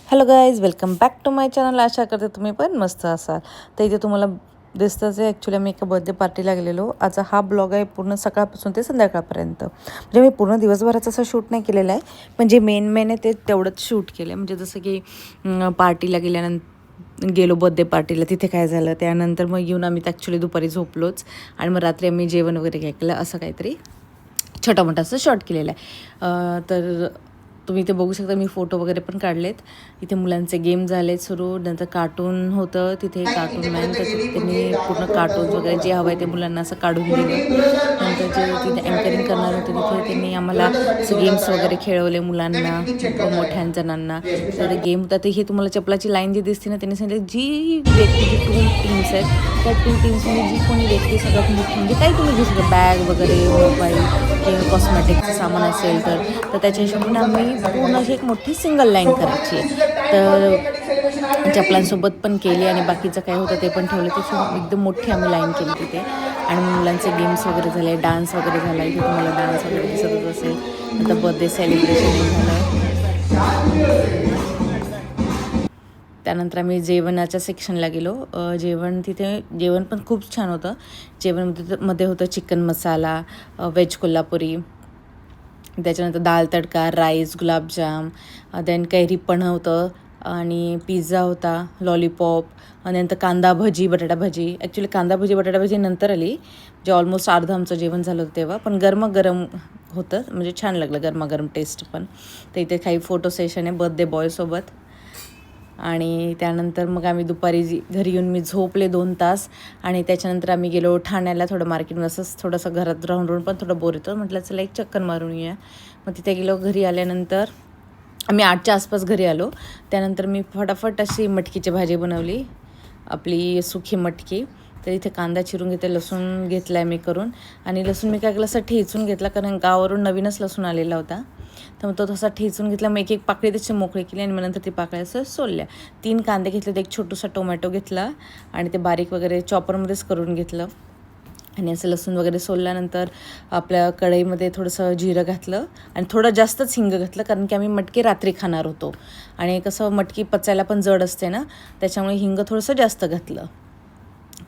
Hello guys, welcome back to my channel. आशा करते तुम्ही पण मस्त असाल. तर इथे तुम्हाला दिसतंच आहे, ॲक्च्युली आम्ही एका बर्थडे पार्टीला गेलेलो. आज हा ब्लॉग आहे पूर्ण सकाळपासून ते संध्याकाळपर्यंत. म्हणजे मी पूर्ण दिवसभराचं असं शूट नाही केलेलं आहे, पण जे मेन आहे ते तेवढंच शूट केलं आहे. म्हणजे जसं की पार्टीला गेलो बर्थडे पार्टीला, तिथे काय झालं, त्यानंतर मग येऊन आम्ही ॲक्च्युली दुपारी झोपलोच आणि मग रात्री आम्ही जेवण वगैरे काय केलं, असं काहीतरी छोटा मोठा असं शॉर्ट केलेला आहे. तर तुम्ही इथे बघू शकता, मी फोटो वगैरे पण काढलेत. इथे मुलांचे गेम झालेत सुरू. नंतर कार्टून होतं तिथे, कार्टून मॅन, त्याच्यात त्यांनी पूर्ण कार्टून्स वगैरे जे हवं आहे ते मुलांना असं काढून दिलं. नंतर जे तिथे अँकरिंग करणार होते तिथे त्यांनी आम्हाला असं गेम्स वगैरे खेळवले मुलांना, मोठ्या जणांना. तर गेम होता ते, हे तुम्हाला चपलाची लाईन जी दिसते ना, त्यांनी सांगितलं जी व्यक्ती, जी 2 टीम्स आहेत त्या 2 टीम्समध्ये जी कोणी व्यक्ती सगळ्यात मोठी, म्हणजे काही तुम्ही घेऊ शकता, बॅग वगैरे, मोबाईल किंवा कॉस्मॅटिकचं सामान असेल तर त्याच्या हिशोबाने आम्ही पूर्ण अशी एक मोठी सिंगल लाईन करायची आहे. तर चपलांसोबत पण केली आणि बाकीचं काय होतं ते पण ठेवलं. तिथे एकदम मोठी आम्ही लाईन केली तिथे. आणि मुलांचे गेम्स वगैरे झाले, डान्स वगैरे झाला. इथे तुम्हाला डान्स वगैरे दिसतच असेल. नंतर बर्थडे सेलिब्रेशन झालं. त्यानंतर आम्ही जेवणाच्या सेक्शनला गेलो. जेवण पण खूप छान होतं. जेवणमध्ये होतं चिकन मसाला, व्हेज कोल्हापुरी, त्याच्यानंतर दाल तडका, राईस, गुलाबजाम, देन कैरी पण होतं आणि पिझ्झा होता, लॉलीपॉप, आणि नंतर कांदा भजी, बटाटा भजी. ॲक्च्युली कांदा भजी, बटाटा भजी नंतर आली, जे ऑलमोस्ट अर्धं आमचं जेवण झालं होतं तेव्हा. पण गरम होतं, म्हणजे छान लागलं गरमागरम टेस्ट पण. तर इथे काही फोटो सेशन आहे बर्थडे बॉयसोबत. आणि त्यानंतर मग आम्ही दुपारी घरी येऊन मी झोपले 2 तास. आणि त्याच्यानंतर आम्ही गेलो ठाण्याला, थोडं मार्केटमध्ये. असंच थोडंसं घरात राहून पण थोडं बोर येतं, म्हटलं चला एक चक्कर मारून येऊया. मग तिथे गेलो. घरी आल्यानंतर आम्ही 8च्या आसपास घरी आलो. त्यानंतर मी फटाफट अशी मटकीची भाजी बनवली, आपली सुकी मटकी. तर इथे कांदा चिरून घेते, लसूण घेतला आहे मी करून. आणि लसूण मी काय केलं, असं ठेचून घेतला, कारण गावावरून नवीनच लसूण आलेला होता. तर मग तो तसा ठेचून घेतला. मग एक पाकळी त्याची मोकळी केली आणि मग नंतर ती पाकळी असं सोलल्या. 3 कांदे घेतले, एक छोटूसा टोमॅटो घेतला आणि ते बारीक वगैरे चॉपरमध्येच करून घेतलं. आणि असं लसूण वगैरे सोलल्यानंतर आपल्या कढईमध्ये थोडंसं जिरं घातलं आणि थोडं जास्तच हिंग घातलं, कारण की आम्ही मटकी रात्री खाणार होतो. आणि कसं मटकी पचायला पण जड असते ना, त्याच्यामुळे हिंग थोडंसं जास्त घातलं.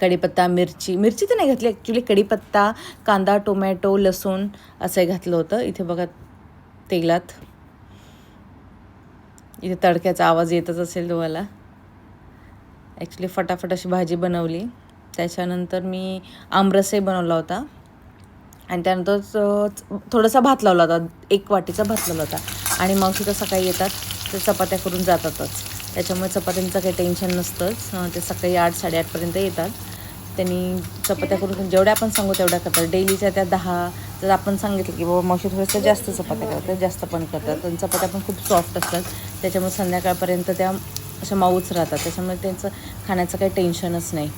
कढीपत्ता, मिरची तर नाही घातली ॲक्च्युली. कढीपत्ता, कांदा, टोमॅटो, लसूण असं घातलं होतं. इथे बघा तेलात, इथे तडक्याचा आवाज येतच असेल तुम्हाला. ॲक्च्युली फटाफट अशी भाजी बनवली. त्याच्यानंतर मी आमरसही बनवला होता आणि त्यानंतर थोडासा भात लावला होता, 1 वाटीचा भात लावला होता. आणि मावशी तर सकाळी येतात, ते चपात्या करून जातातच, त्याच्यामुळे चपात्यांचं काही टेन्शन नसतंच. ते सकाळी 8-8:30पर्यंत येतात. त्यांनी चपात्या करून जेवढ्या आपण सांगू तेवढ्या करतात. डेलीच्या त्या 10, जर आपण सांगितलं की बाबा मावशी थोडंसं जास्त चपात्या करतात, जास्त पण करतात. आणि चपात्या पण खूप सॉफ्ट असतात, त्याच्यामुळे संध्याकाळपर्यंत त्या अशा मऊच राहतात. त्याच्यामुळे त्यांचं खाण्याचं काही टेन्शनच नाही.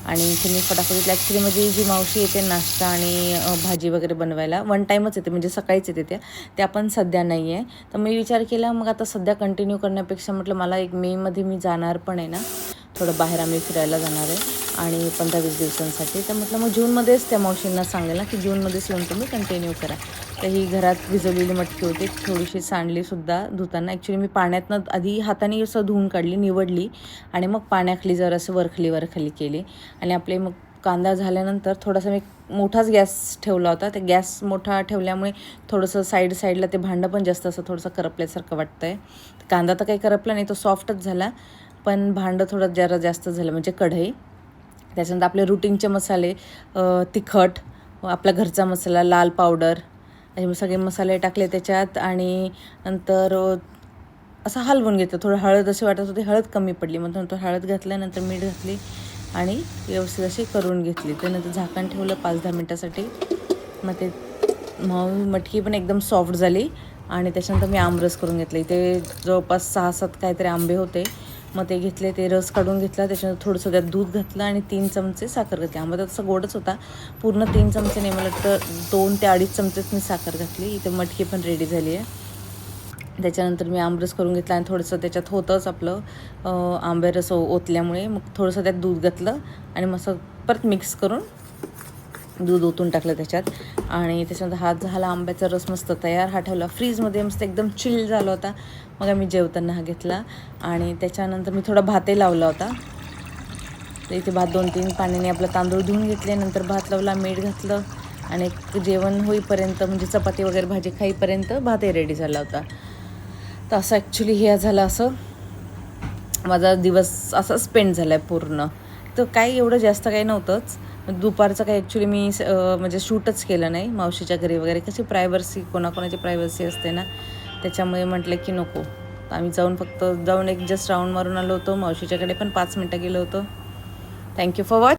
आणि इथे मी फटाफट ॲक्च्युली म्हणजे जी मावशी येते नाश्ता आणि भाजी वगैरे बनवायला 1 टाईमच येते, म्हणजे सकाळीच येते त्या पण सध्या नाही आहे. तर मी विचार केला, मग आता सध्या कंटिन्यू करण्यापेक्षा म्हटलं मला एक मेमध्ये मी जाणार पण आहे ना, थोडं बाहेर आम्ही फिरायला जाणार आहे आणि 15-20 दिवसांसाठी. तर म्हटलं मग जूनमध्येच त्या मावशींना सांगेल ना की जूनमध्येच येऊन तुम्ही कंटिन्यू करा. तर ही घरात भिजवलेली मटकी होती, थोडीशी सांडलीसुद्धा धुताना. ॲक्च्युली मी पाण्यातनं आधी हाताने असं धुवून काढली, निवडली आणि मग पाण्याखाली जर असं वरखाली केली. आणि आपले मग कांदा झाल्यानंतर थोडासा मी मोठाच गॅस ठेवला होता. ते गॅस मोठा ठेवल्यामुळे थोडंसं साईडला ते भांडं पण जास्त असं थोडंसं करपल्यासारखं वाटतं आहे. कांदा तर काही करपला नाही, तो सॉफ्टच झाला, पण भांडं थोडं जरा जास्त झालं, म्हणजे कढई. त्याच्यानंतर आपले रुटीनचे मसाले, तिखट, आपला घरचा मसाला, लाल पावडर, असे सगळे मसाले टाकले त्याच्यात. आणि नंतर असं हलवून घेतलं. थोडं हळद अशी वाटत होती, हळद कमी पडली, मग नंतर हळद घातल्यानंतर मीठ घातली आणि व्यवस्थित अशी करून घेतली. त्यानंतर झाकण ठेवलं 5-10 मिनटासाठी. मग ते मटकी पण एकदम सॉफ्ट झाली. आणि त्याच्यानंतर मी आमरस करून घेतले. इथे जवळपास 6-7 काहीतरी आंबे होते, मग ते घेतले, ते रस काढून घेतला. त्याच्यानंतर थोडंसं त्यात दूध घातलं आणि 3 चमचे साखर घातली. आंबा तर तसं गोडच होता, पूर्ण 3 चमचे नाही, मला तर 2 ते 2.5 चमचेच मी साखर घातली. इथे मटकी पण रेडी झाली आहे. त्याच्यानंतर मी आमरस करून घेतला आणि थोडंसं त्याच्यात होतंच आपलं आंबेरस ओतल्यामुळे, मग थोडंसं त्यात दूध घातलं आणि मग परत मिक्स करून दूध ओतून टाकलं त्याच्यात आणि त्याच्यानंतर हा झाला आंब्याचा रस मस्त तयार. हा ठेवला फ्रीजमध्ये, मस्त एकदम चिल झाला होता. मग आम्ही जेवताना हा घेतला आणि त्याच्यानंतर मी थोडा भातही लावला होता. तर इथे भात 2-3 पाण्याने आपलं तांदूळ धुवून घेतले, नंतर भात लावला, मीठ घातलं आणि जेवण होईपर्यंत म्हणजे चपाती वगैरे भाजी खाईपर्यंत भातही रेडी झाला होता. तर असं ॲक्च्युली हे झालं, असं माझा दिवस असा स्पेंड झाला आहे पूर्ण. तर काही एवढं जास्त काही नव्हतंच. दुपारचं काही ॲक्च्युली मी म्हणजे शूटच केलं नाही मावशीच्या घरी वगैरे. कशी प्रायव्हसी, कोणाकोणाची प्रायव्हसी असते ना, त्याच्यामुळे म्हटलं की नको. आम्ही फक्त जाऊन एक जस्ट राऊंड मारून आलो होतो. मावशीच्याकडे पण 5 मिनटं गेलो होतो. Thank you for watch.